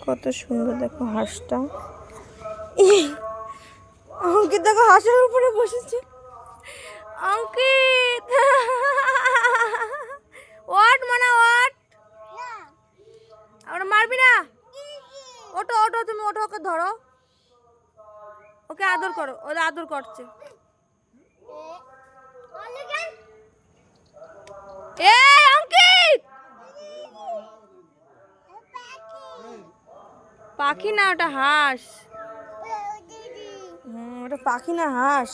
কত সুন্দর দেখো হাঁসটা। অঙ্কিত দেখো হাঁসের উপরে বসেছে। অঙ্কিত ওয়াট মানে ওয়াট, আমরা মারবি না। ওটো ওটো, তুমি ওটো, ওকে ধরো, ওকে আদর করো, ওরা আদর করছে। এ অঙ্কিত, পাখি না ওটা হাঁস। ওটা পাখি না হাঁস।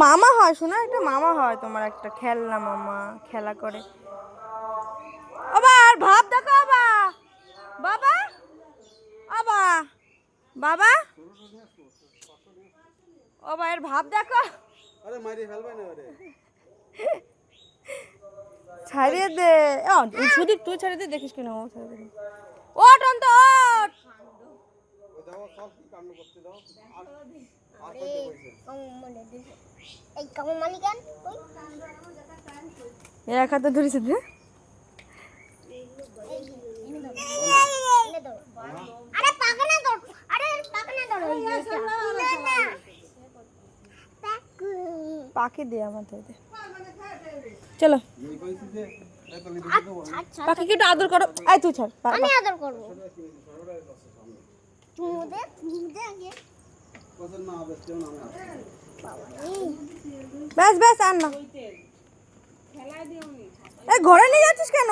মামা হয় শোনা, এটা মামা হয় তোমার, একটা খেলনা মামা, খেলা করে। আবার ভাব দেখো, বাবা বাবা বাবা বাবা, ও ভাইয়ের ভাব দেখো। আরে মারি ফেলবে না ওরে, ছাড়িয়ে দে। শুধু তুই ছেড়ে দে, দেখিস কিনা ও ছেড়ে দে। ওঠ অন্ত ওঠ। ও দাও সব কি কাণ্ড করতে দাও। এই কেমন মালিকান ওই এক হাতে ধরেছে দে। আরে পাখনা ধর, আরে পাখনা ধর, না পাখি দে আমার দে। চলো পাখিকে একটু আদর করো। আয় তুই ছাড়, আমি আদর করব। তুমি দে আগে পছন্দ না হবে কেউ না আমি ব্যাস ব্যাস, আর না। এই ঘরে নিয়ে যাচ্ছিস কেন?